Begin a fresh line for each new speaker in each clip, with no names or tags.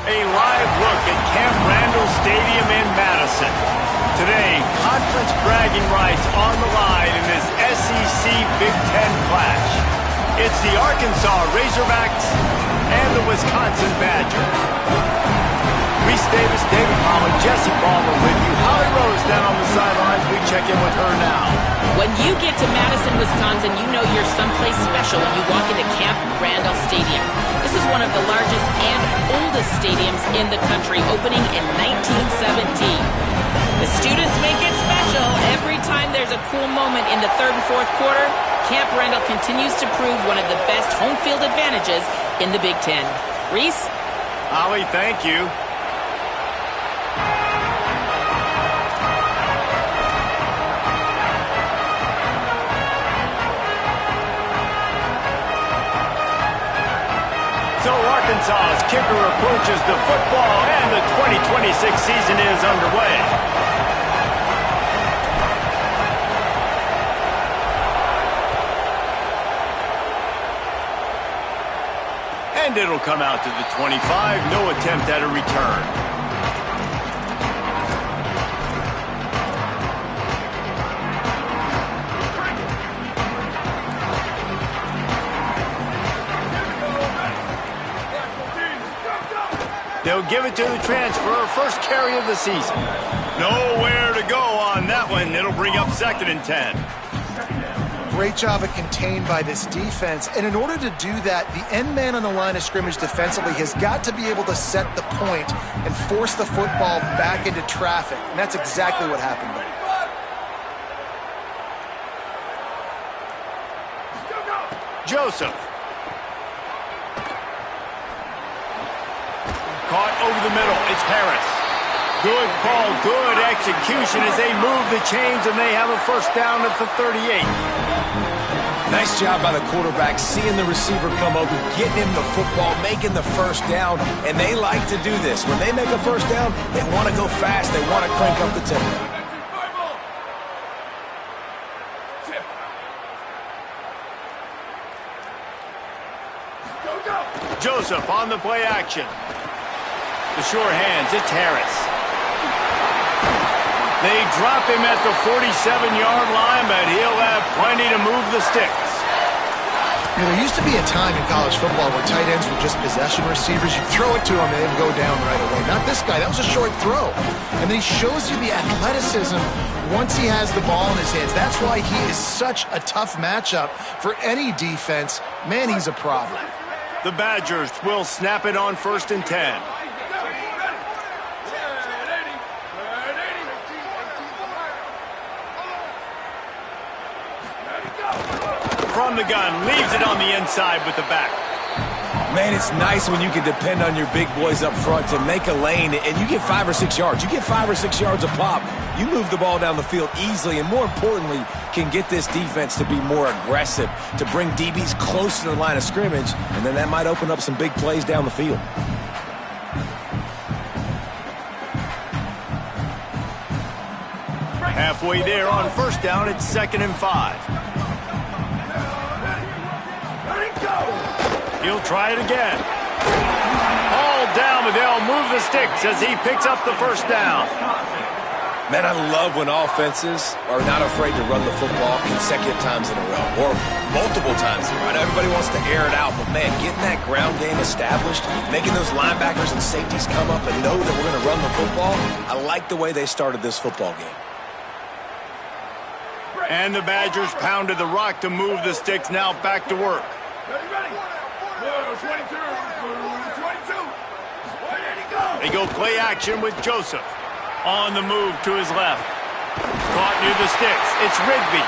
A live look at Camp Randall Stadium in Madison. Today, conference bragging rights on the line in this SEC Big Ten clash. It's the Arkansas Razorbacks and the Wisconsin Badgers. Reese Davis, David Palmer, Jesse Palmer with you. Holly Rose down on the sidelines. We check in with her now.
When you get to Madison, Wisconsin, you know you're someplace special when you walk into Camp Randall Stadium. This is one of the largest and oldest stadiums in the country, opening in 1917. The students make it special. Every time there's a cool moment in the third and fourth quarter, Camp Randall continues to prove one of the best home field advantages in the Big Ten. Reese?
Holly, thank you. So Arkansas's kicker approaches the football, and the 2026 season is underway. And it'll come out to the 25. No attempt at a return. They'll give it to the transfer, first carry of the season. Nowhere to go on that one. It'll bring up 2nd and 10.
Great job of contained by this defense. And in order to do that, the end man on the line of scrimmage defensively has got to be able to set the point and force the football back into traffic. And that's exactly what happened there.
Joseph. Caught over the middle. It's Harris. Good call, good execution as they move the chains, and they have a first down at the 38.
Nice job by the quarterback, seeing the receiver come open, getting him the football, making the first down, and they like to do this. When they make a first down, they want to go fast. They want to crank up the tempo.
Joseph on the play action. The sure hands, it's Harris. They drop him at the 47-yard line, but he'll have plenty to move the sticks.
You know, there used to be a time in college football where tight ends were just possession receivers. You throw it to him and they'd go down right away. Not this guy. That was a short throw. And then he shows you the athleticism once he has the ball in his hands. That's why he is such a tough matchup for any defense. Man, he's a problem.
The Badgers will snap it on 1st and 10. From the gun, leaves it on the inside with the back.
Man, it's nice when you can depend on your big boys up front to make a lane, and you get 5 or 6 yards. You get 5 or 6 yards a pop. You move the ball down the field easily, and more importantly, can get this defense to be more aggressive, to bring DBs close to the line of scrimmage, and then that might open up some big plays down the field.
Halfway there on first down, it's 2nd and 5. He'll try it again. All down, but they'll move the sticks as he picks up the first down.
Man, I love when offenses are not afraid to run the football consecutive times in a row or multiple times in a row. I know everybody wants to air it out, but man, getting that ground game established, making those linebackers and safeties come up and know that we're going to run the football, I like the way they started this football game.
And the Badgers pounded the rock to move the sticks, now back to work. They go play action with Joseph. On the move to his left. Caught near the sticks. It's Rigby.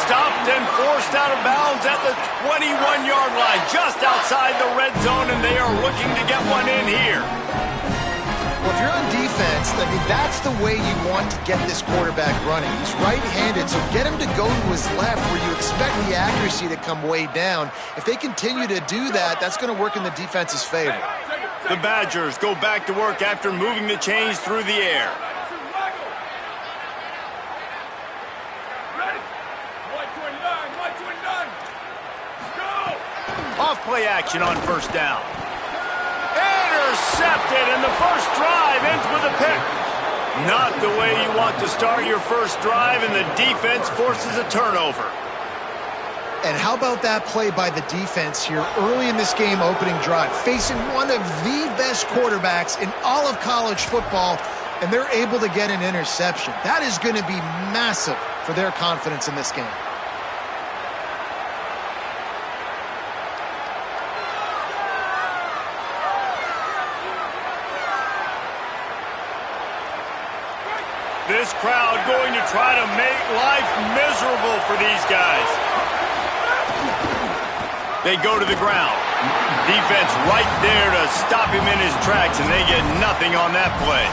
Stopped and forced out of bounds at the 21-yard line, just outside the red zone, and they are looking to get one in here.
Well, if you're on defense, I mean, that's the way you want to get this quarterback running. He's right-handed, so get him to go to his left where you expect the accuracy to come way down. If they continue to do that, that's going to work in the defense's favor.
The Badgers go back to work after moving the chains through the air. Off play action on first down. intercepted, and the first drive ends with a pick. Not the way you want to start your first drive, and the defense forces a turnover.
And how about that play by the defense here early in this game opening drive, facing one of the best quarterbacks in all of college football, and they're able to get an interception. That is going to be massive for their confidence in this game.
This crowd going to try to make life miserable for these guys. They go to the ground. Defense right there to stop him in his tracks, and they get nothing on that play.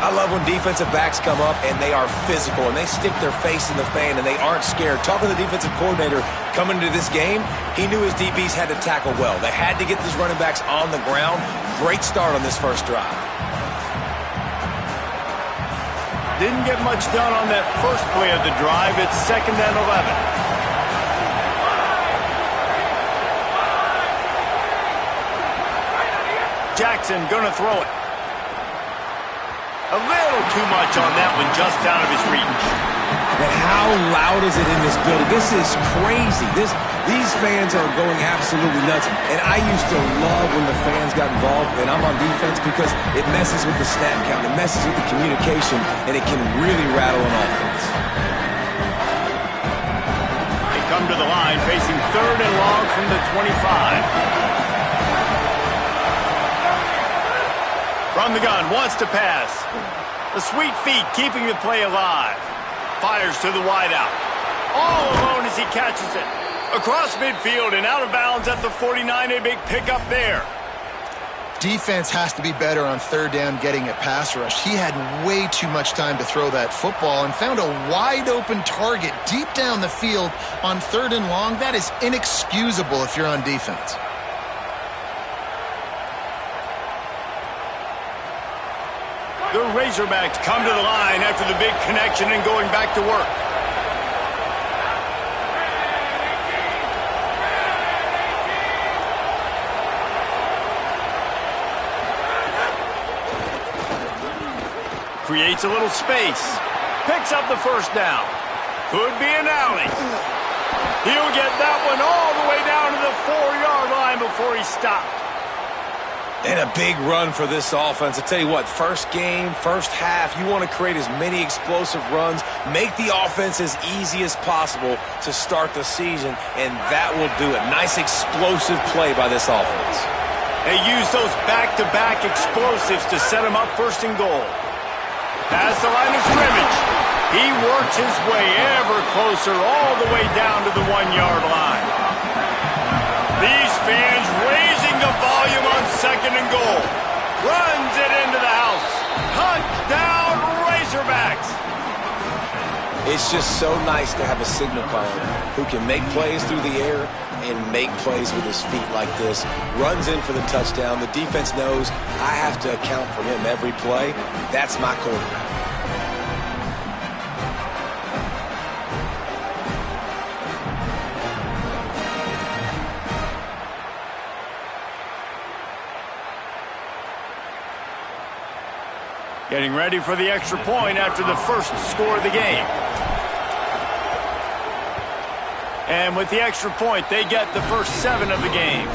I love when defensive backs come up and they are physical and they stick their face in the fan and they aren't scared. Talking to the defensive coordinator coming into this game, he knew his DBs had to tackle well. They had to get these running backs on the ground. Great start on this first drive.
Didn't get much done on that first play of the drive. It's 2nd and 11. Jackson gonna throw it. A little too much on that one, just out of his reach.
And how loud is it in this building? This is crazy. These fans are going absolutely nuts. And I used to love when the fans got involved, and I'm on defense, because it messes with the snap count, it messes with the communication, and it can really rattle an offense.
They come to the line, facing 3rd and long from the 25. From the gun, wants to pass. The sweet feet keeping the play alive. Fires to the wideout. All alone as he catches it. Across midfield and out of bounds at the 49. A big pickup there.
Defense has to be better on 3rd down getting a pass rush. He had way too much time to throw that football and found a wide open target deep down the field on 3rd and long. That is inexcusable if you're on defense.
The Razorbacks come to the line after the big connection and going back to work. Creates a little space. Picks up the first down. Could be an alley. He'll get that one all the way down to the 4-yard line before he stopped.
And a big run for this offense. I tell you what, first game, first half, you want to create as many explosive runs, make the offense as easy as possible to start the season, and that will do it. Nice explosive play by this offense.
They use those back-to-back explosives to set them up 1st and goal. Past the line of scrimmage. He works his way ever closer all the way down to the 1-yard line. These fans raising the volume on 2nd and goal. Runs it into the house. Touchdown, Razorbacks.
It's just so nice to have a signal caller who can make plays through the air and make plays with his feet like this. Runs in for the touchdown. The defense knows I have to account for him every play. That's my quarterback.
Getting ready for the extra point after the first score of the game. And with the extra point, they get the first 7 of the game.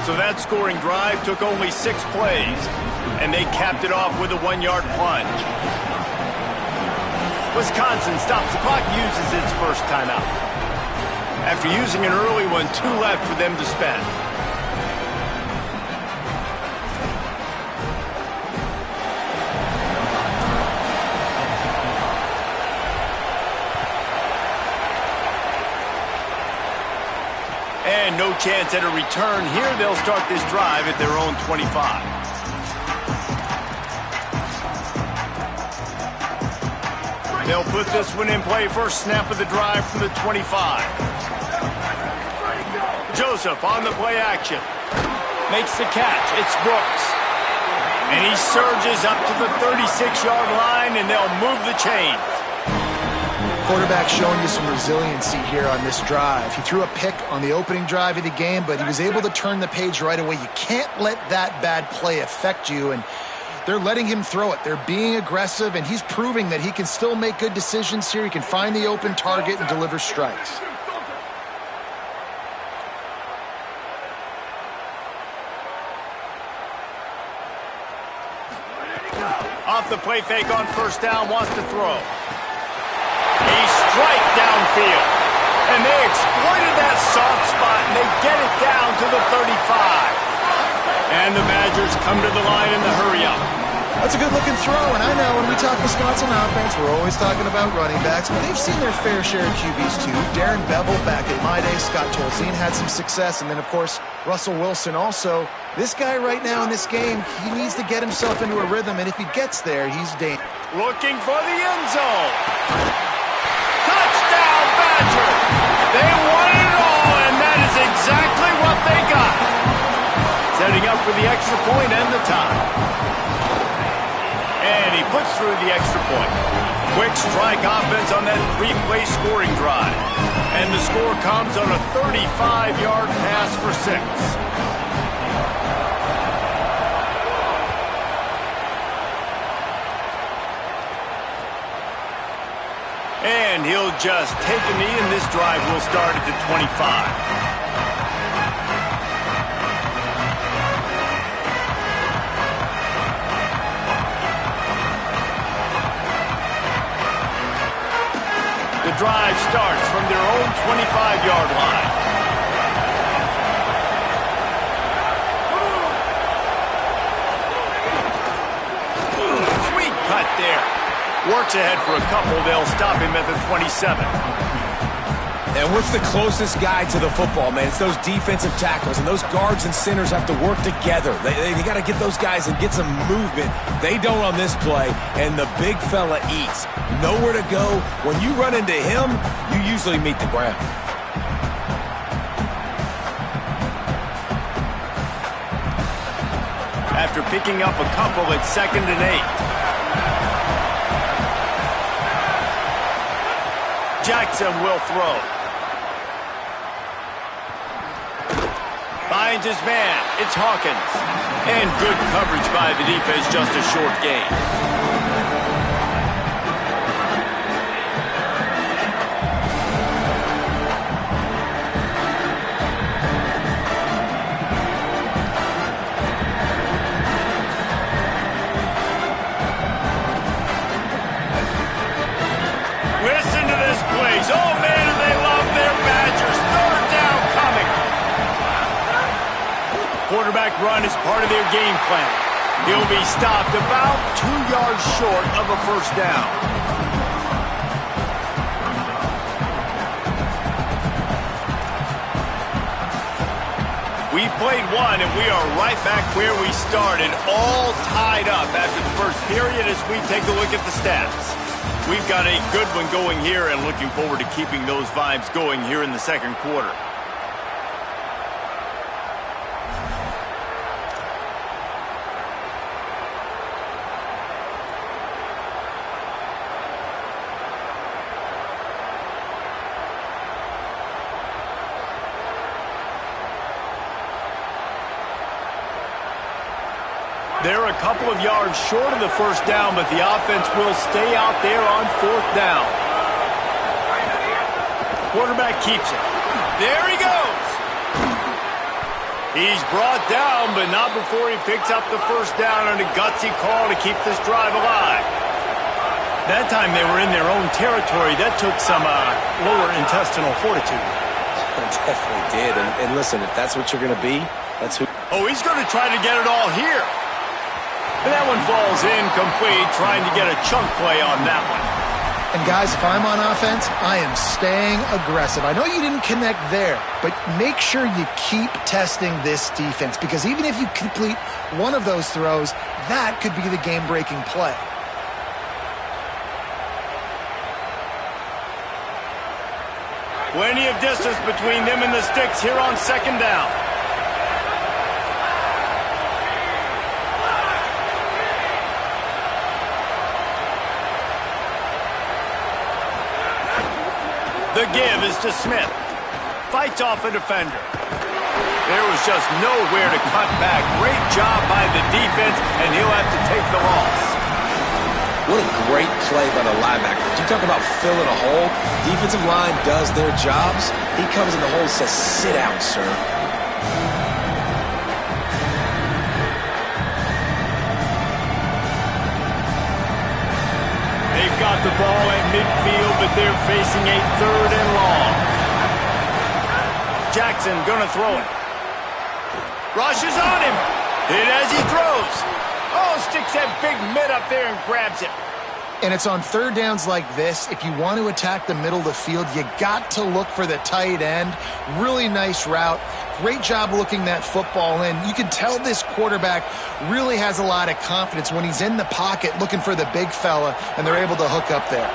So that scoring drive took only 6 plays, and they capped it off with a 1-yard plunge. Wisconsin stops the clock, uses its first timeout. After using an early one, 2 left for them to spend. And no chance at a return here. They'll start this drive at their own 25. They'll put this one in play. First snap of the drive from the 25. Joseph on the play action. Makes the catch. It's Brooks. And he surges up to the 36-yard line, and they'll move the chains.
Quarterback showing you some resiliency here on this drive. He threw a pick on the opening drive of the game, but he was able to turn the page right away. You can't let that bad play affect you, and they're letting him throw it. They're being aggressive, and he's proving that he can still make good decisions here. He can find the open target and deliver strikes.
Off the play fake on first down, wants to throw. A strike downfield. And they exploited that soft spot, and they get it down to the 35. And the Badgers come to the line in the hurry-up.
That's a good-looking throw, and I know when we talk Wisconsin offense, we're always talking about running backs, but they've seen their fair share of QBs too. Darren Bevel back in my day, Scott Tolzien had some success, and then, of course, Russell Wilson also. This guy right now in this game, he needs to get himself into a rhythm, and if he gets there, he's dangerous.
Looking for the end zone. Touchdown, Badger! They won it all, and that is exactly what they got. Setting up for the extra point and the tie. And he puts through the extra point. Quick strike offense on that three-play scoring drive. And the score comes on a 35-yard pass for 6. And he'll just take a knee, and this drive will start at the 25. The drive starts from their own 25-yard line. Sweet cut there. Works ahead for a couple. They'll stop him at the 27.
And what's the closest guy to the football, man? It's those defensive tackles, and those guards and centers have to work together. They got to get those guys and get some movement. They don't on this play, and the big fella eats. Nowhere to go. When you run into him, you usually meet the ground.
After picking up a couple, it's 2nd and 8. Jackson will throw. Finds his man. It's Hawkins. And good coverage by the defense, just a short gain. Listen to this place. Oh, man, do they love their Badgers. 3rd down coming. Quarterback run is part of their game plan. He'll be stopped about 2 yards short of a first down. We've played one, and we are right back where we started, all tied up after the first period as we take a look at the stats. We've got a good one going here and looking forward to keeping those vibes going here in the second quarter. They're a couple of yards short of the first down, but the offense will stay out there on 4th down. Quarterback keeps it. There he goes. He's brought down, but not before he picks up the first down on a gutsy call to keep this drive alive. That time they were in their own territory. That took some lower intestinal fortitude.
It definitely did. And listen, if that's what you're going to be, that's who.
Oh, he's going to try to get it all here. And that one falls incomplete, trying to get a chunk play on that one.
And guys, if I'm on offense, I am staying aggressive. I know you didn't connect there, but make sure you keep testing this defense, because even if you complete one of those throws, that could be the game-breaking play.
Plenty of distance between them and the sticks here on 2nd down. The give is to Smith. Fights off a defender. There was just nowhere to cut back. Great job by the defense, and he'll have to take the loss.
What a great play by the linebacker. You talk about filling a hole. Defensive line does their jobs. He comes in the hole and says, sit down, sir.
They've got the ball at midfield, but they're facing a 3rd and long. Jackson gonna throw it. Rushes on him. Hit as he throws. Oh, sticks that big mitt up there and grabs it.
And it's on 3rd downs like this. If you want to attack the middle of the field, you got to look for the tight end. Really nice route. Great job looking that football in. You can tell this quarterback really has a lot of confidence when he's in the pocket looking for the big fella, and they're able to hook up there.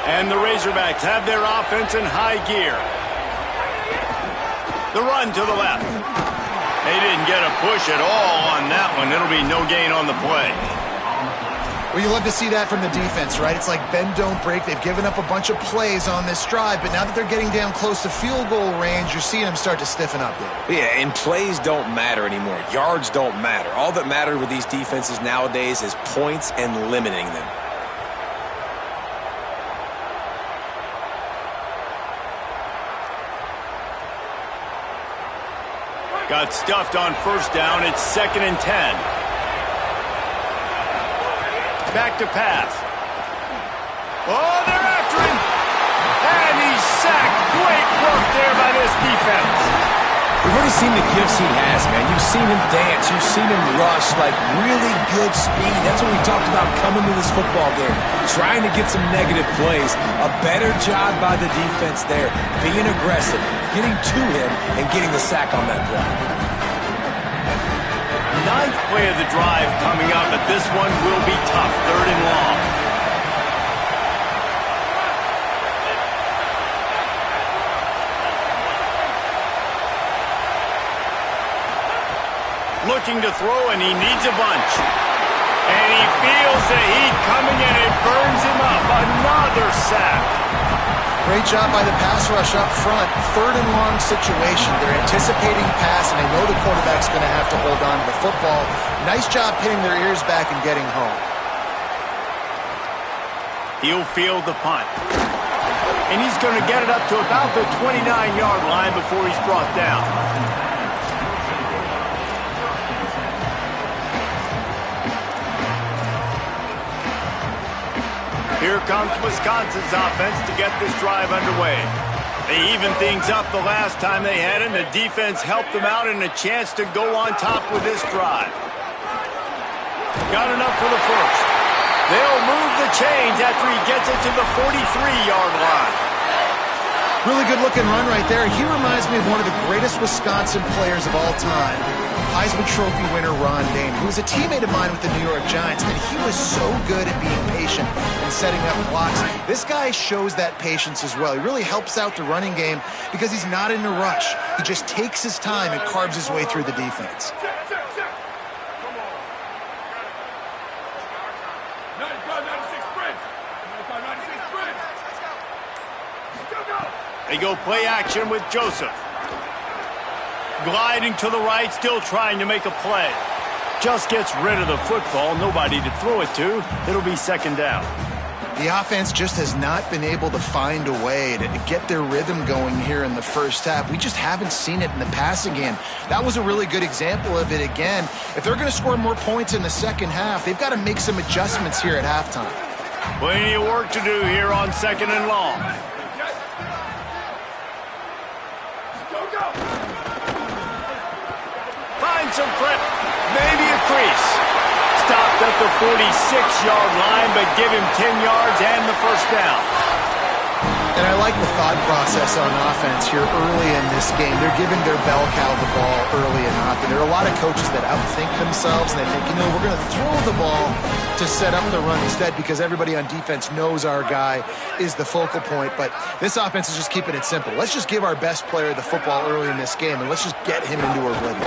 And the Razorbacks have their offense in high gear. The run to the left. They didn't get a push at all on that one. It'll be no gain on the play.
Well, you love to see that from the defense, right? It's like bend, don't break. They've given up a bunch of plays on this drive, but now that they're getting down close to field goal range, you're seeing them start to stiffen up there.
Yeah, and plays don't matter anymore. Yards don't matter. All that matters with these defenses nowadays is points and limiting them.
Got stuffed on 1st down. It's 2nd and 10. Back to pass. Oh, they're after him. And he's sacked. Great work there by this defense.
We've already seen the gifts he has, man. You've seen him dance. You've seen him rush, like really good speed. That's what we talked about coming to this football game. Trying to get some negative plays. A better job by the defense there. Being aggressive, getting to him, and getting the sack on that play.
9th play of the drive coming up, but this one will be tough. 3rd and long. Looking to throw, and he needs a bunch. And he feels the heat coming, and it burns him up. Another sack.
Great job by the pass rush up front. 3rd and long situation. They're anticipating pass, and they know the quarterback's going to have to hold on to the football. Nice job pinning their ears back and getting home.
He'll field the punt. And he's going to get it up to about the 29-yard line before he's brought down. Here comes Wisconsin's offense to get this drive underway. They evened things up the last time they had it, and the defense helped them out and a chance to go on top with this drive. Got enough for the 1st. They'll move the chains after he gets it to the 43-yard line.
Really good looking run right there. He reminds me of one of the greatest Wisconsin players of all time, Heisman Trophy winner Ron Dayne, who was a teammate of mine with the New York Giants, and he was so good at being patient and setting up blocks. This guy shows that patience as well. He really helps out the running game because he's not in a rush. He just takes his time and carves his way through the defense.
They go play action with Joseph. Gliding to the right, still trying to make a play. Just gets rid of the football, nobody to throw it to. It'll be 2nd down.
The offense just has not been able to find a way to get their rhythm going here in the 1st half. We just haven't seen it in the passing game. That was a really good example of it again. If they're going to score more points in the 2nd half, they've got to make some adjustments here at halftime.
Plenty of work to do here on 2nd and long. Finds some flip, maybe a crease. Stopped at the 46-yard line, but give him 10 yards and the 1st down.
And I like the thought process on offense here early in this game. They're giving their bell cow the ball early and often. There are a lot of coaches that outthink themselves, and they think, you know, we're going to throw the ball to set up the run instead because everybody on defense knows our guy is the focal point. But this offense is just keeping it simple. Let's just give our best player the football early in this game, and let's just get him into a rhythm.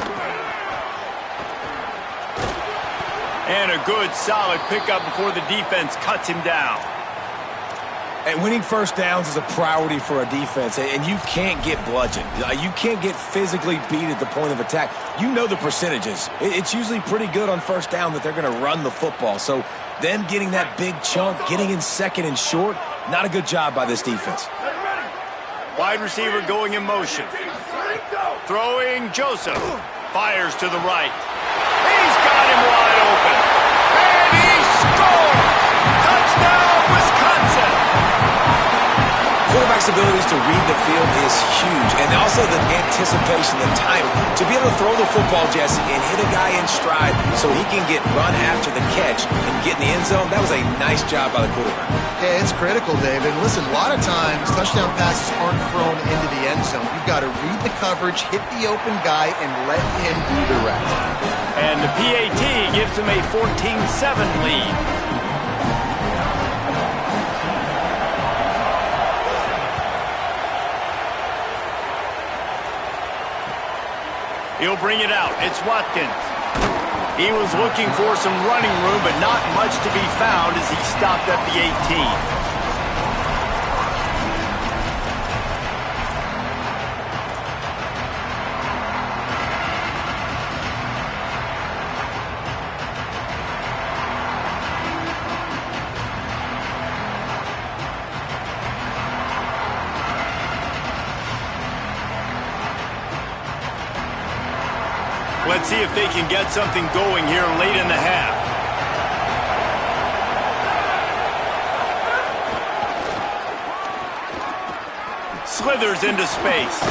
And a good, solid pickup before the defense cuts him down.
And winning first downs is a priority for a defense, and you can't get bludgeoned. You can't get physically beat at the point of attack. You know the percentages. It's usually pretty good on first down that they're going to run the football. So them getting that big chunk, getting in second and short, not a good job by this defense.
Wide receiver going in motion. Throwing Joseph. Fires to the right. He's got him wide open. And he scores! Touchdown, Wisconsin!
Quarterback's abilities to read the field is huge, and also the anticipation, the time, to be able to throw the football, Jesse, and hit a guy in stride so he can get run after the catch and get in the end zone. That was a nice job by the quarterback.
Yeah, it's critical, David. Listen, a lot of times touchdown passes aren't thrown into the end zone. You've got to read the coverage, hit the open guy, and let him do the rest.
And the PAT gives him a 14-7 lead. He'll bring it out. It's Watkins. He was looking for some running room, but not much to be found as he stopped at the 18. Let's see if they can get something going here late in the half. Slithers into space.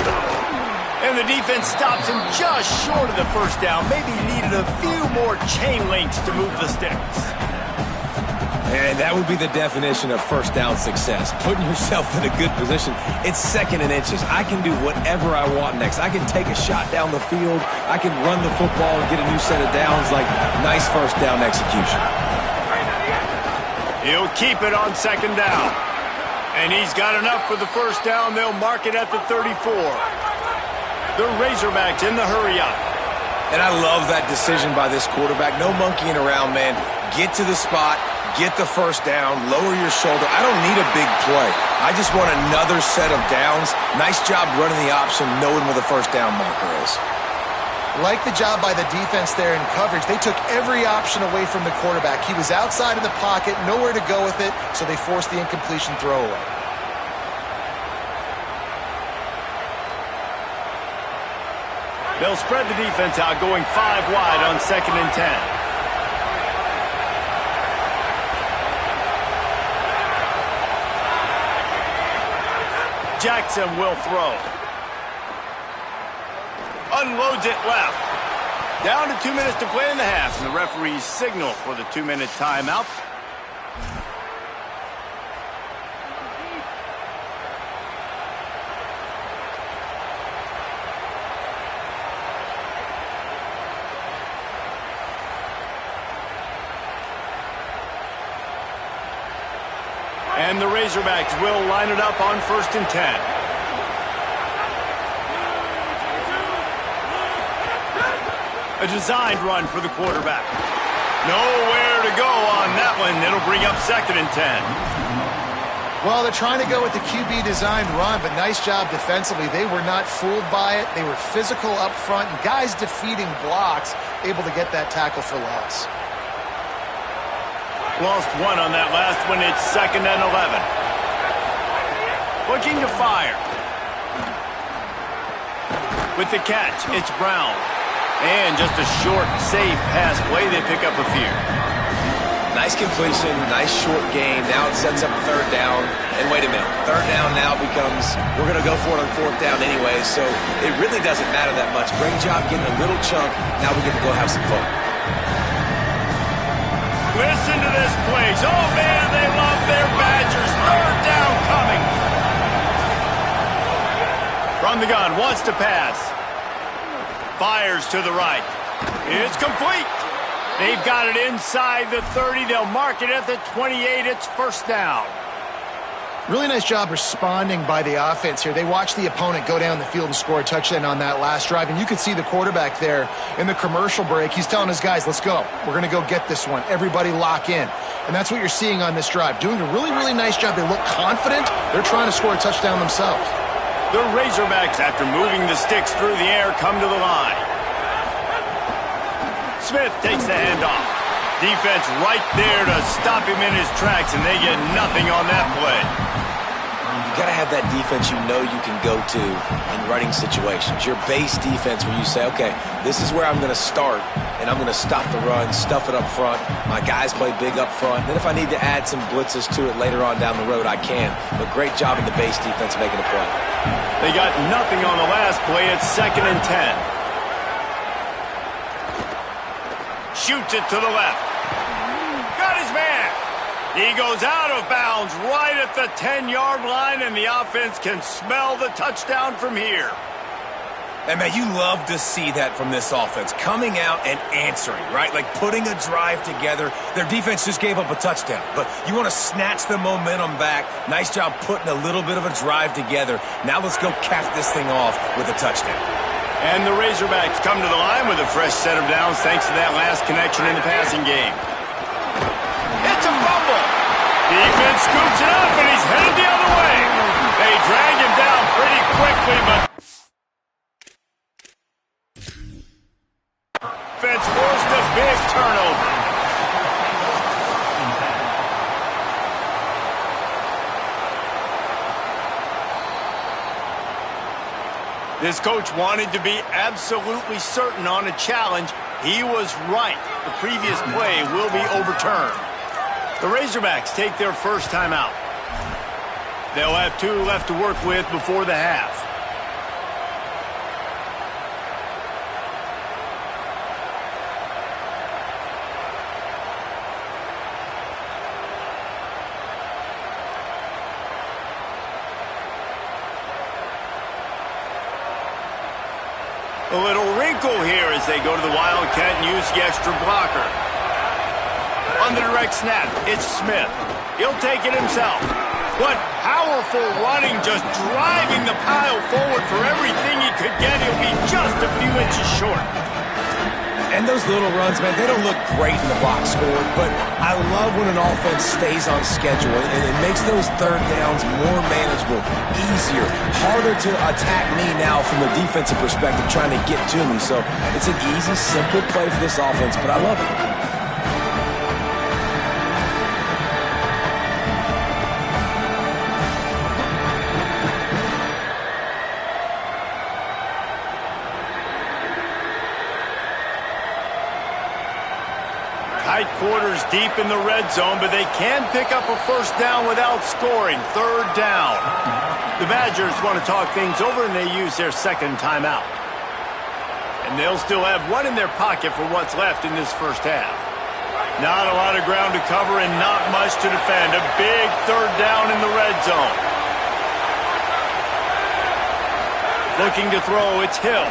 And the defense stops him just short of the first down. Maybe he needed a few more chain links to move the sticks.
And that would be the definition of first down success. Putting yourself in a good position. It's second and inches. I can do whatever I want next. I can take a shot down the field. I can run the football and get a new set of downs. Like, nice first down execution.
He'll keep it on second down. And he's got enough for the first down. They'll mark it at the 34. The Razorbacks in the hurry up.
And I love that decision by this quarterback. No monkeying around, man. Get to the spot. Get the first down, lower your shoulder. I don't need a big play. I just want another set of downs. Nice job running the option, knowing where the first down marker is.
Like the job by the defense there in coverage. They took every option away from the quarterback. He was outside of the pocket, nowhere to go with it, so they forced the incompletion throwaway.
They'll spread the defense out, going 5 wide on second and 10. Jackson will throw. Unloads it left. Down to 2 minutes to play in the half, and the referees signal for the 2-minute timeout. And the Razorbacks will line it up on first and 10. A designed run for the quarterback. Nowhere to go on that one. It'll bring up second and 10.
Well, they're trying to go with the QB designed run, but nice job defensively. They were not fooled by it. They were physical up front, and guys defeating blocks, able to get that tackle for loss.
Lost one on that last one. It's second and 11. Looking to fire. With the catch, it's Brown. And just a short, safe pass play. They pick up a few.
Nice completion, nice short gain. Now it sets up third down. And wait a minute, third down now becomes, we're going to go for it on fourth down anyway, so it really doesn't matter that much. Great job getting a little chunk. Now we get to go have some fun.
Listen to this place. Oh, man, they love their Badgers. Third down coming. From the gun, wants to pass. Fires to the right. It's complete. They've got it inside the 30. They'll mark it at the 28. It's first down.
Really nice job responding by the offense here. They watched the opponent go down the field and score a touchdown on that last drive, and you could see the quarterback there in the commercial break. He's telling his guys, let's go. We're going to go get this one. Everybody lock in. And that's what you're seeing on this drive. Doing a really, really nice job. They look confident. They're trying to score a touchdown themselves.
The Razorbacks, after moving the sticks through the air, come to the line. Smith takes the handoff. Defense right there to stop him in his tracks, and they get nothing on that play.
You got to have that defense you know you can go to in running situations. Your base defense where you say, okay, this is where I'm going to start, and I'm going to stop the run, stuff it up front. My guys play big up front. Then if I need to add some blitzes to it later on down the road, I can. But great job in the base defense making a play.
They got nothing on the last play. It's 2nd and 10. Shoots it to the left. Got his man. He goes out of bounds right at the 10-yard line, and the offense can smell the touchdown from here.
And, man, you love to see that from this offense. Coming out and answering, right? Like putting a drive together. Their defense just gave up a touchdown. But you want to snatch the momentum back. Nice job putting a little bit of a drive together. Now let's go cap this thing off with a touchdown.
And the Razorbacks come to the line with a fresh set of downs thanks to that last connection in the passing game. It's a fumble. Defense scoops it up, and he's headed the other way. They drag him down pretty quickly, but defense forced a big turnover. This coach wanted to be absolutely certain on a challenge. He was right. The previous play will be overturned. The Razorbacks take their first time out. They'll have 2 left to work with before the half. A little wrinkle here as they go to the Wildcat and use the extra blocker. On the direct snap, it's Smith. He'll take it himself. What powerful running, just driving the pile forward for everything he could get. He'll be just a few inches short.
And those little runs, man, they don't look great in the box score, but I love when an offense stays on schedule, and it makes those third downs more manageable, easier, harder to attack me now from the defensive perspective trying to get to me. So it's an easy, simple play for this offense, but I love it.
Tight quarters deep in the red zone, but they can pick up a first down without scoring. 3rd down. The Badgers want to talk things over, and they use their second timeout. And they'll still have 1 in their pocket for what's left in this first half. Not a lot of ground to cover and not much to defend. A big 3rd down in the red zone. Looking to throw, it's Hill.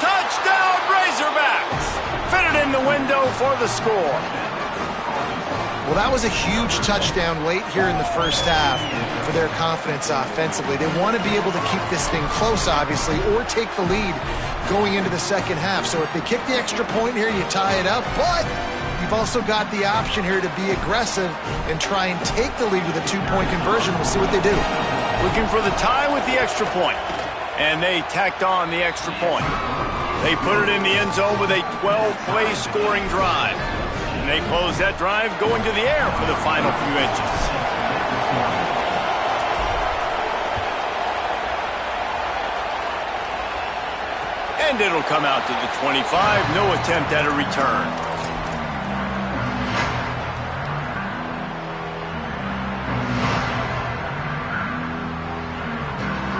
Touchdown, Razorbacks! Fitted in the window for the score.
Well, that was a huge touchdown late here in the first half for their confidence offensively. They want to be able to keep this thing close, obviously, or take the lead going into the second half. So if they kick the extra point here, you tie it up. But you've also got the option here to be aggressive and try and take the lead with a 2-point conversion. We'll see what they do.
Looking for the tie with the extra point. And they tacked on the extra point. They put it in the end zone with a 12-play scoring drive. And they close that drive going to the air for the final few inches. And it'll come out to the 25. No attempt at a return.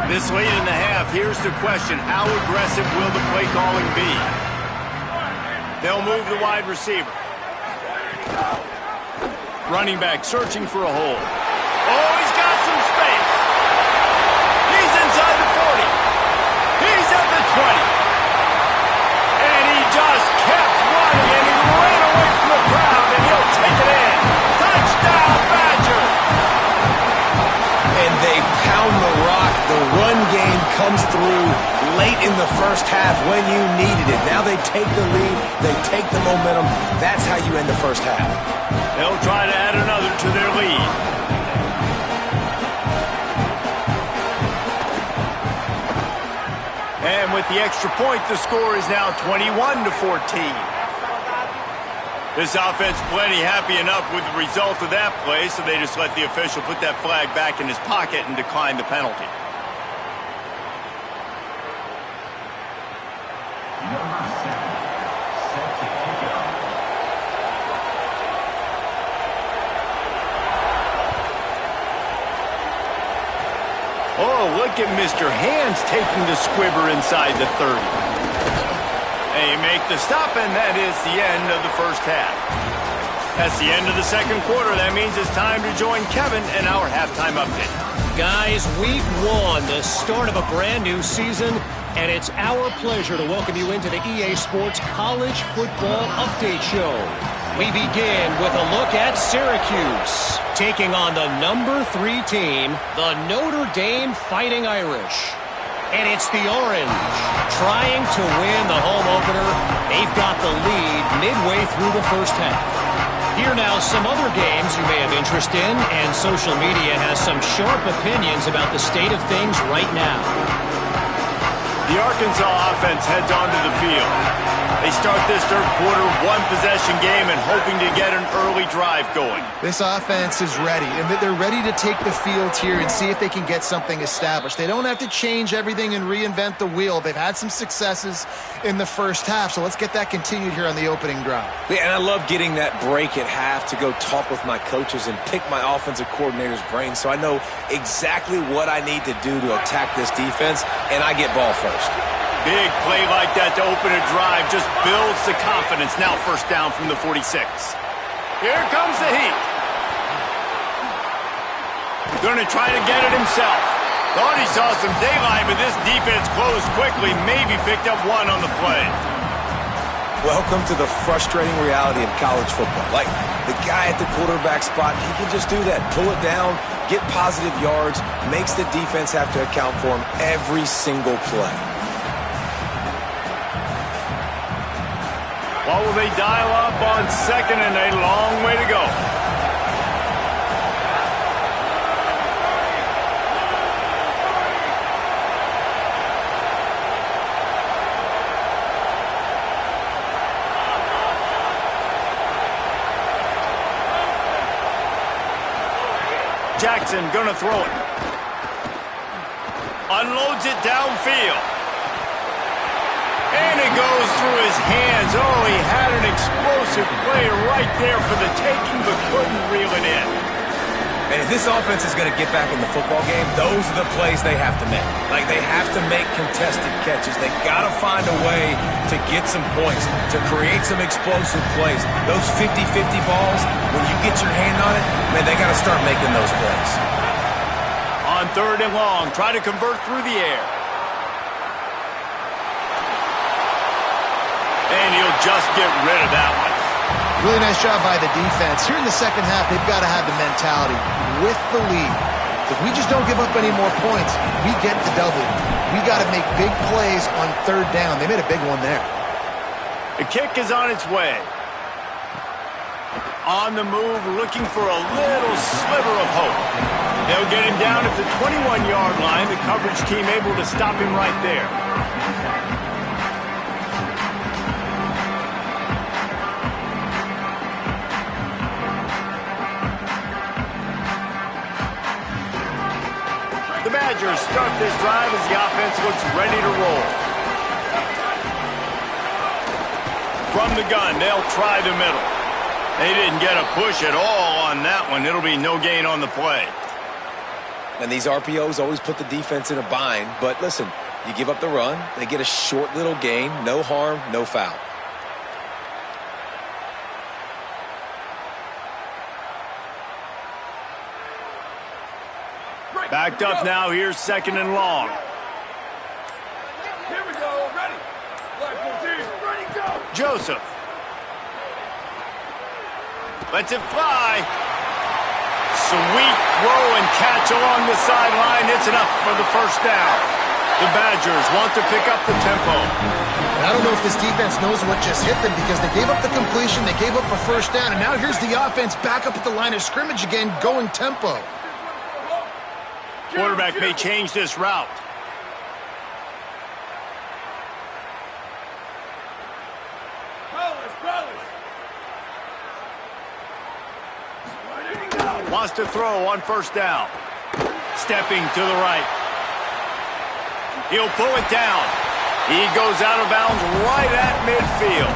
This late in the half, here's the question. How aggressive will the play calling be? They'll move the wide receiver. Running back searching for a hole. Oh, he's got some space. He's inside the 40. He's at the 20. And he just kept running, and he ran away from the crowd, and he'll take it in. Touchdown, Badgers!
late in the first half when you needed it. Now they take the lead, they take the momentum. That's how you end the first half.
They'll try to add another to their lead. And with the extra point, the score is now 21-14. This offense plenty happy enough with the result of that play, so they just let the official put that flag back in his pocket and decline the penalty. Oh, look at Mr. Hands taking the squibber inside the 30. They make the stop, and that is the end of the first half. That's the end of the second quarter. That means it's time to join Kevin in our halftime update.
Guys, week one, the start of a brand new season, and it's our pleasure to welcome you into the EA Sports College Football Update Show. We begin with a look at Syracuse, taking on the number 3 team, the Notre Dame Fighting Irish. And it's the Orange, trying to win the home opener. They've got the lead midway through the first half. Here now, some other games you may have interest in, and social media has some sharp opinions about the state of things right now.
The Arkansas offense heads onto the field. They start this third quarter one-possession game and hoping to get an early drive going.
This offense is ready, and they're ready to take the field here and see if they can get something established. They don't have to change everything and reinvent the wheel. They've had some successes in the first half, so let's get that continued here on the opening drive.
Yeah, and I love getting that break at half to go talk with my coaches and pick my offensive coordinator's brain so I know exactly what I need to do to attack this defense, and I get ball first.
Big play like that to open a drive just builds the confidence. Now first down from the 46. Here comes the heat. Going to try to get it himself. Thought he saw some daylight, but this defense closed quickly. Maybe picked up one on the play.
Welcome to the frustrating reality of college football. Like, the guy at the quarterback spot, he can just do that. Pull it down, get positive yards, makes the defense have to account for him every single play.
What will they dial up on second and a long way to go? Jackson gonna throw it. Unloads it downfield. And it goes through his hands. Oh, he had an explosive play right there for the taking, but couldn't reel it in.
And if this offense is going to get back in the football game, those are the plays they have to make. Like, they have to make contested catches. They got to find a way to get some points, to create some explosive plays. Those 50-50 balls, when you get your hand on it, man, they got to start making those plays.
On third and long, try to convert through the air. And he'll just get rid of that one.
Really nice job by the defense. Here in the second half, they've got to have the mentality with the lead. If we just don't give up any more points, we get the W. We got to make big plays on third down. They made a big one there.
The kick is on its way. On the move, looking for a little sliver of hope. They'll get him down at the 21-yard line. The coverage team able to stop him right there. The Badgers start this drive as the offense looks ready to roll. From the gun, they'll try the middle. They didn't get a push at all on that one. It'll be no gain on the play.
And these RPOs always put the defense in a bind. But listen, you give up the run, they get a short little gain, no harm, no foul.
Backed up now, here's second and long.
Here we go, ready. Black 14, ready, go.
Joseph. Lets it fly. Sweet throw and catch along the sideline. It's enough for the first down. The Badgers want to pick up the tempo.
And I don't know if this defense knows what just hit them because they gave up the completion, they gave up a first down, and now here's the offense back up at the line of scrimmage again, going tempo.
Quarterback may change this route. Wants to throw on first down. Stepping to the right. He'll pull it down. He goes out of bounds right at midfield.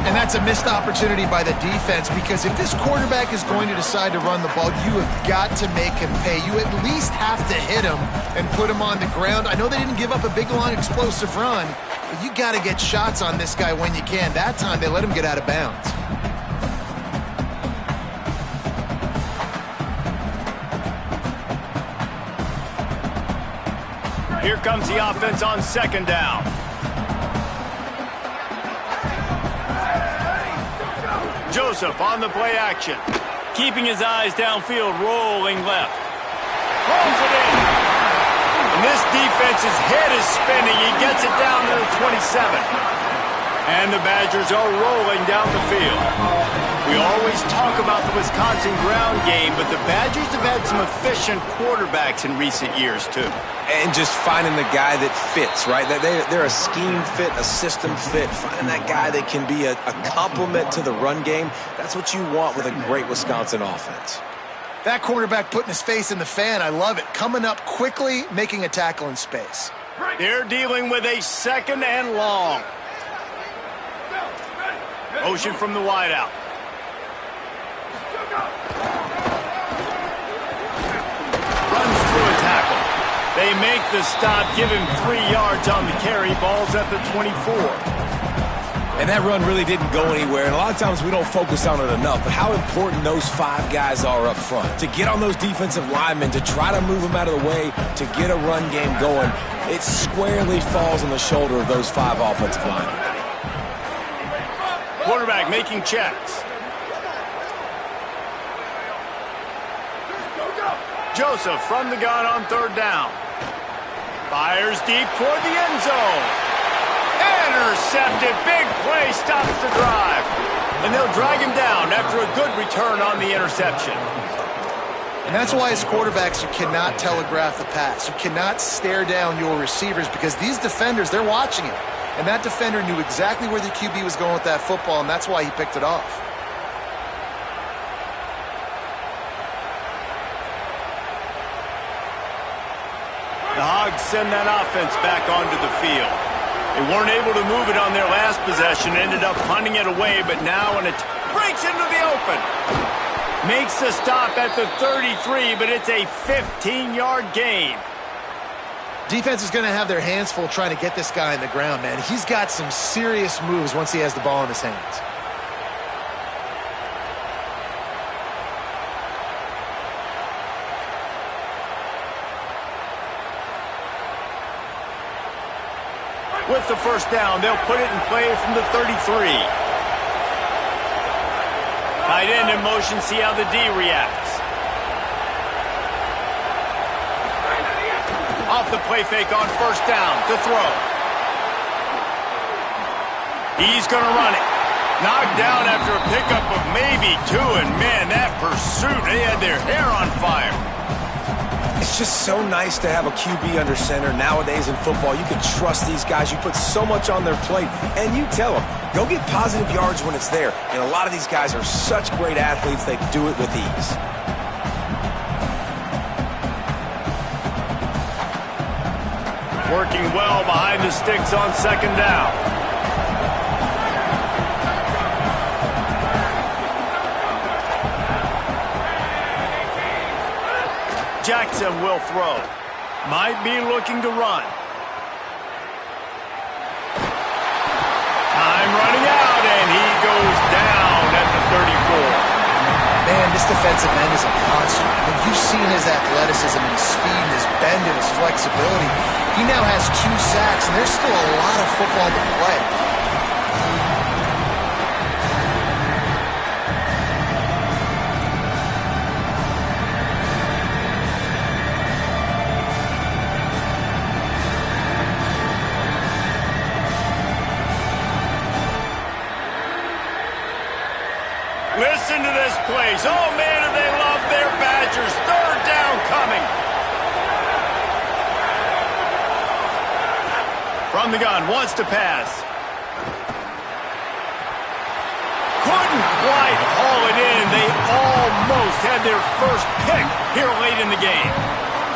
And that's a missed opportunity by the defense because if this quarterback is going to decide to run the ball, you have got to make him pay. You at least have to hit him and put him on the ground. I know they didn't give up a big, long, explosive run, but you got to get shots on this guy when you can. That time, they let him get out of bounds.
Here comes the offense on second down. Joseph on the play action. Keeping his eyes downfield, rolling left. Rolls it in. And this defense's head is spinning. He gets it down to the 27. And the Badgers are rolling down the field. We always talk about the Wisconsin ground game, but the Badgers have had some efficient quarterbacks in recent years, too.
And just finding the guy that fits, right? They're a scheme fit, a system fit. Finding that guy that can be a complement to the run game. That's what you want with a great Wisconsin offense.
That quarterback putting his face in the fan, I love it. Coming up quickly, making a tackle in space.
They're dealing with a second and long. Motion from the wideout. Runs through a tackle. They make the stop, give him 3 yards on the carry. Ball's at the 24.
And that run really didn't go anywhere. And a lot of times we don't focus on it enough. But how important those 5 guys are up front. To get on those defensive linemen, to try to move them out of the way, to get a run game going, it squarely falls on the shoulder of those 5 offensive linemen.
Quarterback making checks. Joseph from the gun on third down. Fires deep toward the end zone. Intercepted. Big play stops the drive. And they'll drag him down after a good return on the interception.
And that's why as quarterbacks, you cannot telegraph the pass. You cannot stare down your receivers because these defenders, they're watching it. And that defender knew exactly where the QB was going with that football, and that's why he picked it off.
The Hogs send that offense back onto the field. They weren't able to move it on their last possession, ended up punting it away, but now when it breaks into the open. Makes the stop at the 33, but it's a 15-yard gain.
Defense is going to have their hands full trying to get this guy on the ground, man. He's got some serious moves once he has the ball in his hands.
With the first down, they'll put it in play from the 33. Tight end in motion, see how the D reacts. Off the play fake on first down to throw. He's going to run it. Knocked down after a pickup of maybe 2, and man, that pursuit, they had their hair on fire.
It's just so nice to have a QB under center. Nowadays in football, you can trust these guys. You put so much on their plate, and you tell them, go get positive yards when it's there. And a lot of these guys are such great athletes, they do it with ease.
Working well behind the sticks on second down. Jackson will throw. Might be looking to run. Time running out, and he goes down at the 34.
Man, this defensive end is a monster. When you've seen his athleticism and his speed and his bend and his flexibility, he now has 2 sacks, and there's still a lot of football to play.
Listen to this place. Oh, man, do they love their Badgers. Third down coming. From the gun, wants to pass. Couldn't quite haul it in. They almost had their first pick here late in the game.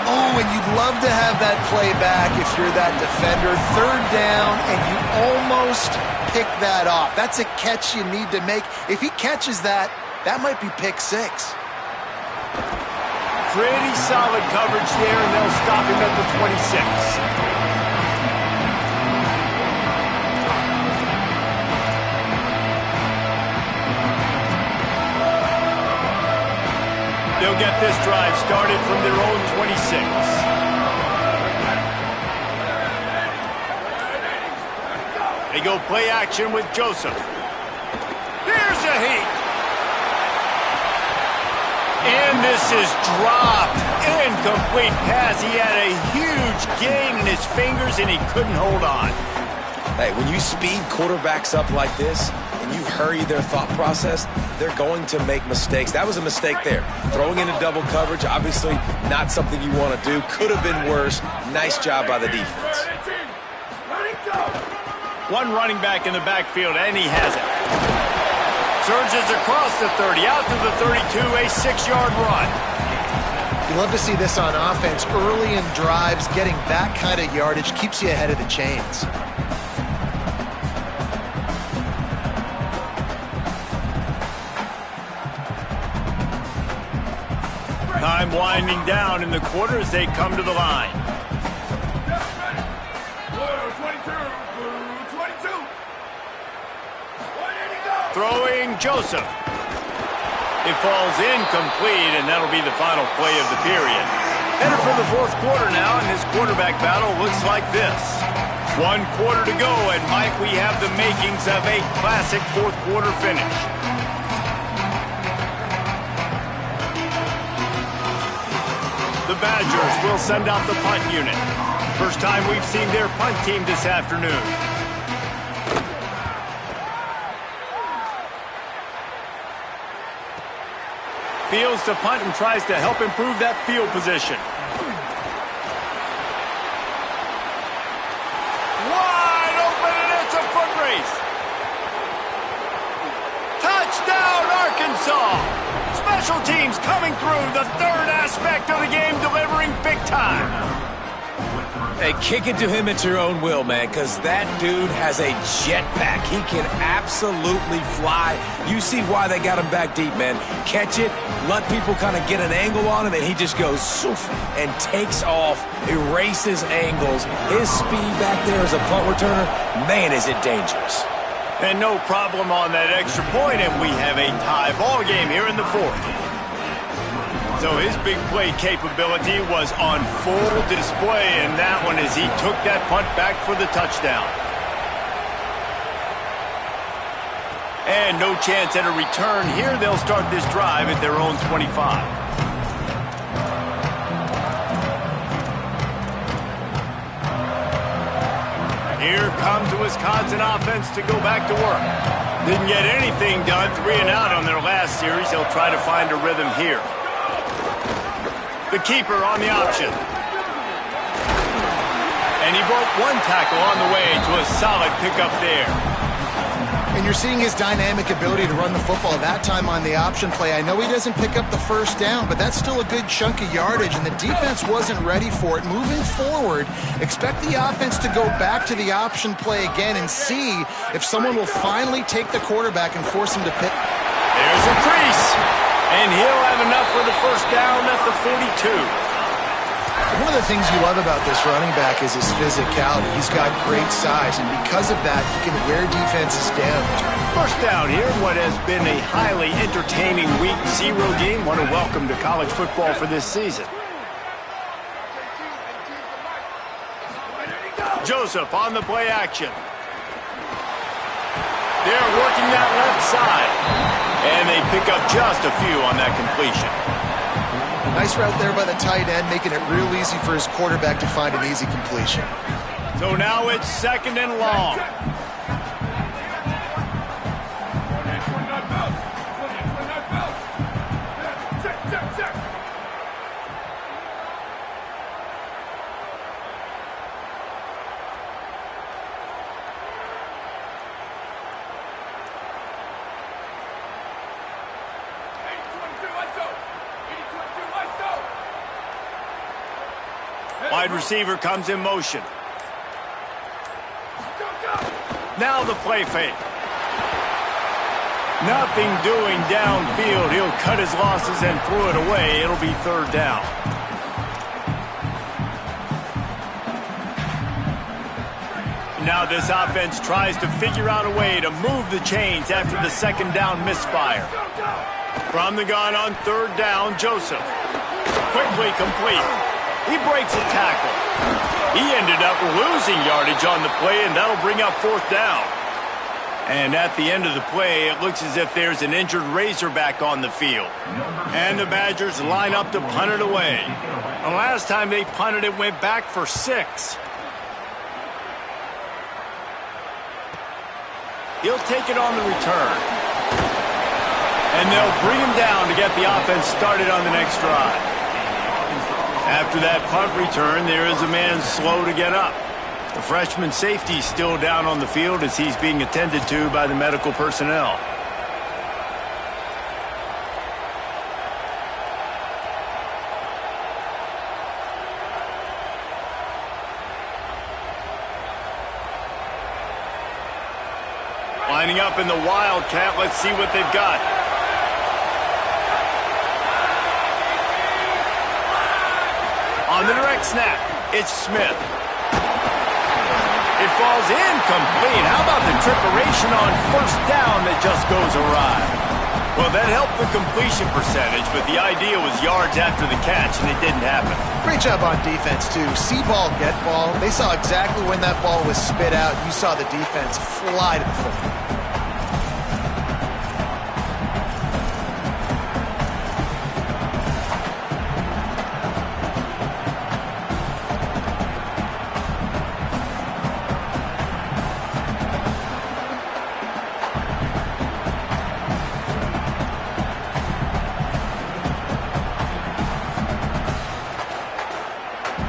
Oh, and you'd love to have that play back if you're that defender. Third down, and you almost pick that off. That's a catch you need to make. If he catches that, that might be pick six.
Pretty solid coverage there, and they'll stop him at the 26. They'll get this drive started from their own 26. They go play action with Joseph. Here's a heat. And this is dropped. Incomplete pass. He had a huge gain in his fingers, and he couldn't hold on.
Hey, when you speed quarterbacks up like this and you hurry their thought process, they're going to make mistakes. That was a mistake there. Throwing into double coverage, obviously not something you want to do. Could have been worse. Nice job by the defense.
One running back in the backfield, and he has it. Surges across the 30, out to the 32, a 6-yard run.
You love to see this on offense. Early in drives, getting that kind of yardage keeps you ahead of the chains.
Time winding down in the quarter as they come to the line. Throwing Joseph. It falls incomplete, and that'll be the final play of the period. Headed for the fourth quarter now, and this quarterback battle looks like this. 1 quarter to go, and Mike, we have the makings of a classic fourth quarter finish. The Badgers will send out the punt unit. First time we've seen their punt team this afternoon. Fields to punt and tries to help improve that field position. Wide open, and it's a foot race. Touchdown, Arkansas! Special teams coming through, the third aspect of the game, delivering big time.
Hey, kick it to him at your own will, man, because that dude has a jetpack. He can absolutely fly. You see why they got him back deep, man. Catch it, let people kind of get an angle on him, and he just goes soof and takes off, erases angles. His speed back there as a punt returner, man, is it dangerous.
And no problem on that extra point, and we have a tie ball game here in the fourth. So his big play capability was on full display in that one as he took that punt back for the touchdown. And no chance at a return here. They'll start this drive at their own 25. Here comes the Wisconsin offense to go back to work. Didn't get anything done, 3 and out on their last series. They'll try to find a rhythm here. The keeper on the option. And he broke 1 tackle on the way to a solid pickup there.
And you're seeing his dynamic ability to run the football that time on the option play. I know he doesn't pick up the first down, but that's still a good chunk of yardage, and the defense wasn't ready for it. Moving forward, expect the offense to go back to the option play again and see if someone will finally take the quarterback and force him to pick.
There's a crease, and he'll have enough for the first down at the 42.
One of the things you love about this running back is his physicality. He's got great size, and because of that, he can wear defenses down.
First down here, what has been a highly entertaining Week 0 game. Want to welcome to college football for this season. Joseph on the play action. They're working that left side, and they pick up just a few on that completion.
Nice route there by the tight end, making it real easy for his quarterback to find an easy completion.
So now it's 2nd and long. Wide receiver comes in motion. Now the play fake. Nothing doing downfield. He'll cut his losses and throw it away. It'll be third down. Now this offense tries to figure out a way to move the chains after the second down misfire. From the gun on third down, Joseph. Quickly complete. He breaks a tackle. He ended up losing yardage on the play, and that'll bring up fourth down. And at the end of the play, it looks as if there's an injured Razorback on the field. And the Badgers line up to punt it away. The last time they punted it went back for 6. He'll take it on the return. And they'll bring him down to get the offense started on the next drive. After that punt return, there is a man slow to get up. The freshman safety is still down on the field as he's being attended to by the medical personnel. Lining up in the Wildcat, let's see what they've got. On the direct snap, it's Smith. It falls incomplete. How about the trickeration on first down that just goes awry? Well, that helped the completion percentage, but the idea was yards after the catch, and it didn't happen.
Great job on defense, too. See ball, get ball. They saw exactly when that ball was spit out. You saw the defense fly to the football.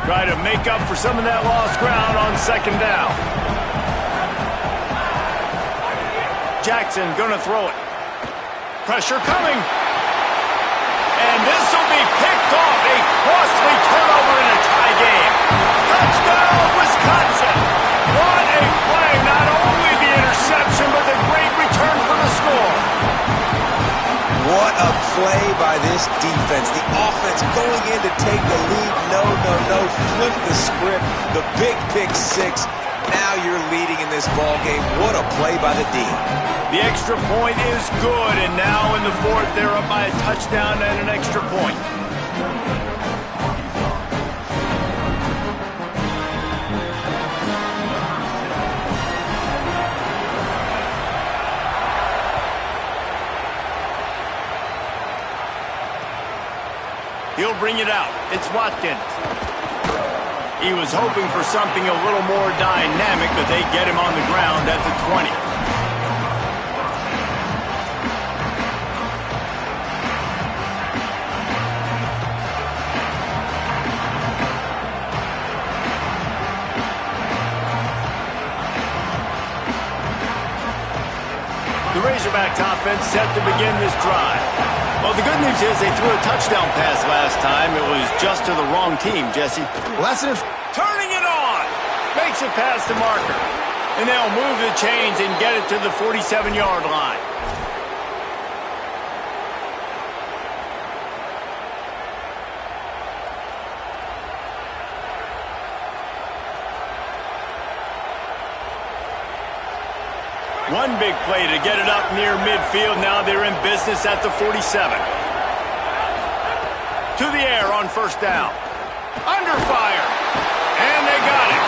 Try to make up for some of that lost ground on second down. Jackson gonna throw it. Pressure coming. And this will be picked off. A costly turnover in a tie game. Touchdown, Wisconsin. What a play. Not only the interception, but the great return for the score.
What a play by this defense. The offense going in to take the lead. No. Flip the script. The big pick 6. Now you're leading in this ball game. What a play by the D.
The extra point is good, and now in the fourth, they're up by a touchdown and an extra point. He'll bring it out. It's Watkins. He was hoping for something a little more dynamic, but they get him on the ground at the 20. The Razorbacks offense set to begin this drive. Well, the good news is they threw a touchdown pass last time. It was just to the wrong team, Jesse.
Well, that's it.
Turning it on. Makes it past the marker. And they'll move the chains and get it to the 47-yard line. One big play to get it up near midfield. Now they're in business at the 47. To the air on first down. Under fire. And they got it.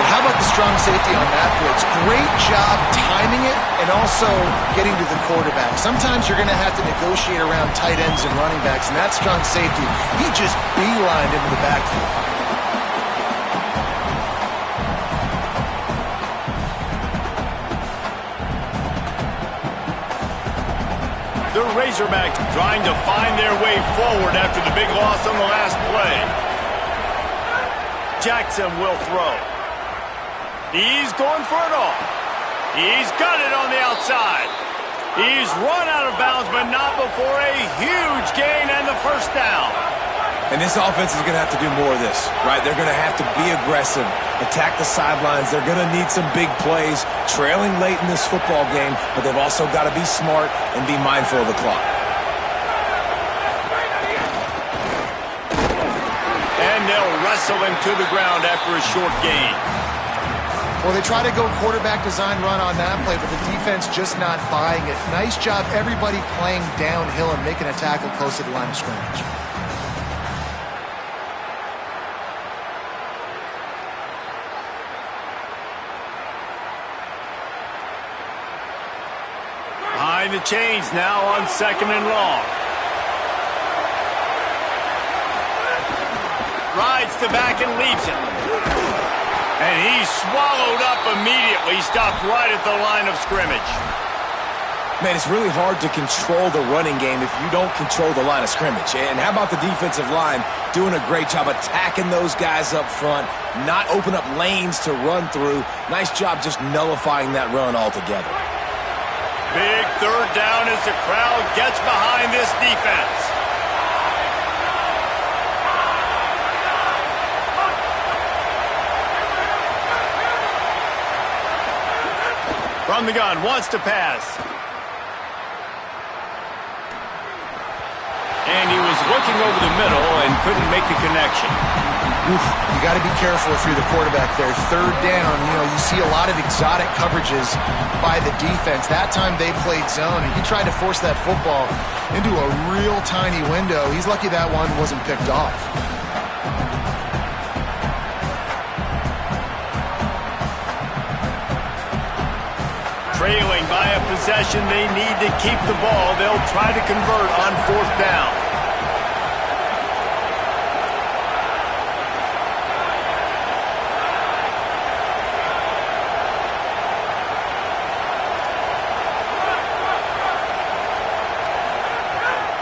Well, how about the strong safety on that blitz? Great job timing it and also getting to the quarterback. Sometimes you're going to have to negotiate around tight ends and running backs, and that strong safety, he just beelined into the backfield.
The Razorbacks trying to find their way forward after the big loss on the last play. Jackson will throw. He's going for it all. He's got it on the outside. He's run out of bounds, but not before a huge gain and the first down.
And this offense is going to have to do more of this, right? They're going to have to be aggressive, attack the sidelines. They're going to need some big plays, trailing late in this football game, but they've also got to be smart and be mindful of the clock.
And they'll wrestle him to the ground after a short gain.
Well, they try to go quarterback design run on that play, but the defense just not buying it. Nice job, everybody playing downhill and making a tackle close to the line of scrimmage.
Behind the chains now on 2nd and long. Rides the back and leaves it. And he's swallowed up immediately, stopped right at the line of scrimmage.
Man, it's really hard to control the running game if you don't control the line of scrimmage. And how about the defensive line doing a great job attacking those guys up front, not open up lanes to run through. Nice job just nullifying that run altogether.
Big 3rd down as the crowd gets behind this defense. From the gun, wants to pass. And he was looking over the middle and couldn't make the connection.
Oof, you got to be careful if you're the quarterback there. 3rd down, you see a lot of exotic coverages by the defense. That time they played zone, and he tried to force that football into a real tiny window. He's lucky that one wasn't picked off.
Trailing by a possession, they need to keep the ball. They'll try to convert on 4th down.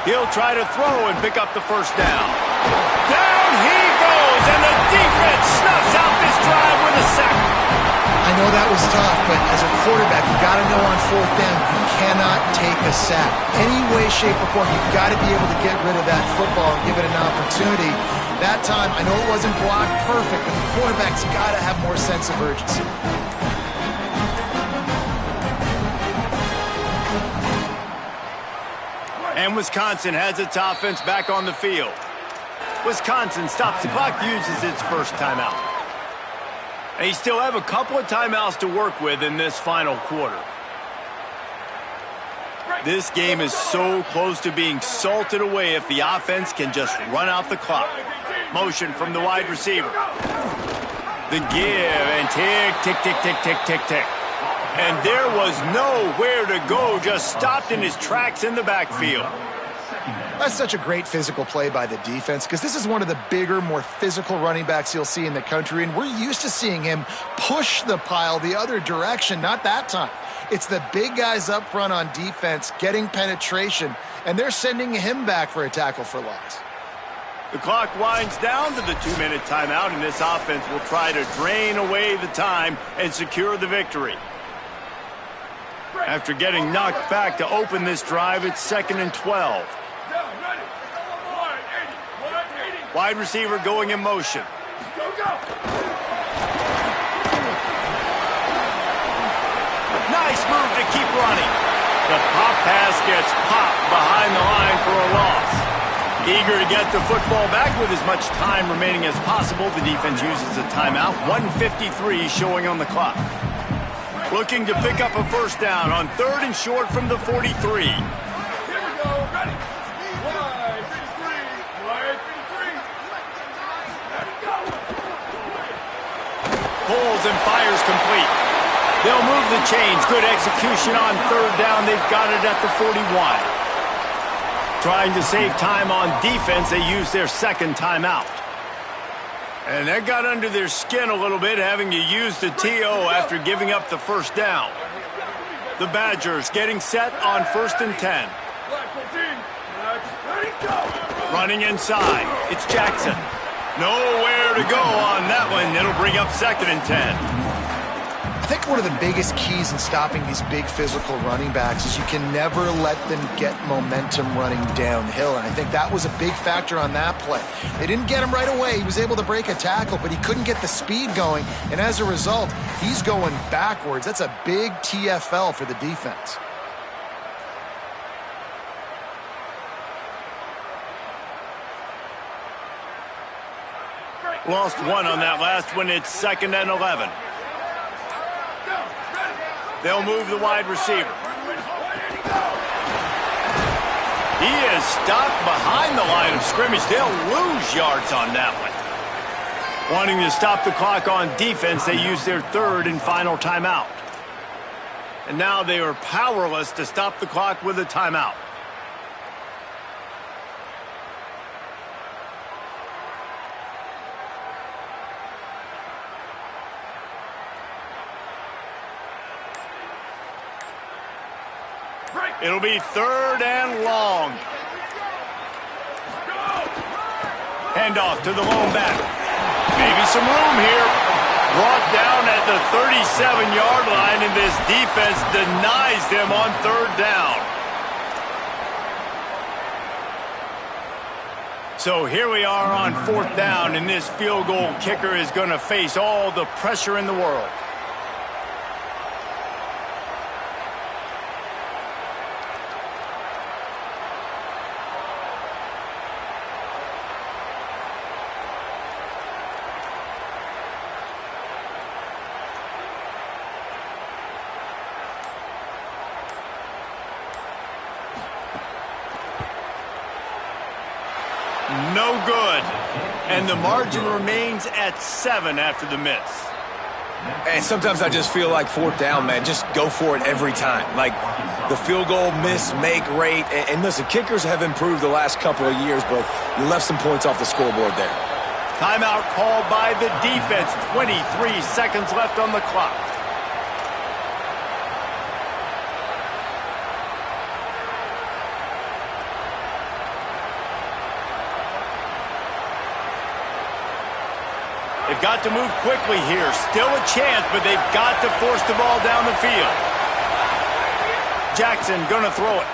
He'll try to throw and pick up the 1st down. Down he goes, and the defense snuffs out this drive with a sack.
I know that was tough, but as a quarterback, you got to know on 4th down, you cannot take a sack. Any way, shape, or form, you've got to be able to get rid of that football and give it an opportunity. That time, I know it wasn't blocked perfect, but the quarterback's got to have more sense of urgency.
And Wisconsin has its offense back on the field. Wisconsin stops the clock, uses its first timeout. They still have a couple of timeouts to work with in this final quarter. This game is so close to being salted away if the offense can just run out the clock. Motion from the wide receiver. The give and tick, tick, tick, tick, tick, tick, tick. And there was nowhere to go, just stopped in his tracks in the backfield.
That's such a great physical play by the defense because this is one of the bigger, more physical running backs you'll see in the country, and we're used to seeing him push the pile the other direction, not that time. It's the big guys up front on defense getting penetration, and they're sending him back for a tackle for loss.
The clock winds down to the 2-minute timeout, and this offense will try to drain away the time and secure the victory. After getting knocked back to open this drive, it's 2nd and 12. Wide receiver going in motion.
Go, go!
Nice move to keep running. The pop pass gets popped behind the line for a loss. Eager to get the football back with as much time remaining as possible, the defense uses a timeout. 1:53 showing on the clock. Looking to pick up a 1st down on 3rd and short from the 43.
Here we go, ready. Wide 53. Let it go.
Pulls and fires complete. They'll move the chains. Good execution on 3rd down. They've got it at the 41. Trying to save time on defense, they use their 2nd timeout. And that got under their skin a little bit, having to use the TO after giving up the 1st down. The Badgers getting set on 1st and 10. Running inside. It's Jackson. Nowhere to go on that one. It'll bring up 2nd and 10.
think one of the biggest keys in stopping these big physical running backs is you can never let them get momentum running downhill, and I think that was a big factor on that play. They didn't get him right away. He was able to break a tackle, but he couldn't get the speed going, and as a result, he's going backwards. That's a big TFL for the defense.
Lost one on that last one. It's 2nd and 11. They'll move the wide receiver. He is stopped behind the line of scrimmage. They'll lose yards on that one. Wanting to stop the clock on defense, they use their 3rd and final timeout. And now they are powerless to stop the clock with a timeout. It'll be 3rd and long. Handoff to the lone back. Maybe some room here. Brought down at the 37-yard line, and this defense denies them on 3rd down. So here we are on 4th down, and this field goal kicker is going to face all the pressure in the world. No good. And the margin remains at 7 after the miss.
And sometimes I just feel like 4th down, man. Just go for it every time. Like the field goal miss-make rate. And listen, kickers have improved the last couple of years, but you left some points off the scoreboard there.
Timeout called by the defense. 23 seconds left on the clock. They've got to move quickly here. Still a chance, but they've got to force the ball down the field. Jackson gonna throw it.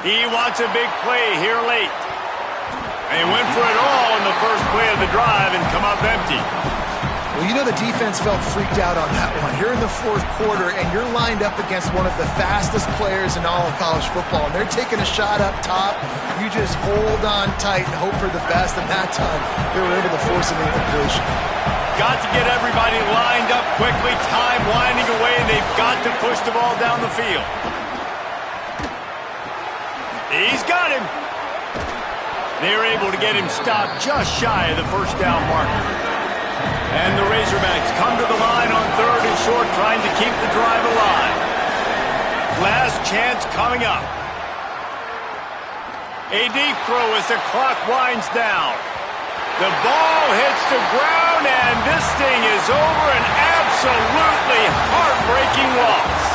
He wants a big play here late. They went for it all in the first play of the drive and come up empty.
Well, you know the defense felt freaked out on that one. You're in the 4th quarter, and you're lined up against one of the fastest players in all of college football, and they're taking a shot up top. You just hold on tight and hope for the best, and that time they were able to force an incompletion.
Got to get everybody lined up quickly. Time winding away, and they've got to push the ball down the field. He's got him. They're able to get him stopped just shy of the 1st down marker. And the Razorbacks come to the line on 3rd and short, trying to keep the drive alive. Last chance coming up. A deep throw as the clock winds down. The ball hits the ground, and this thing is over. An absolutely heartbreaking loss.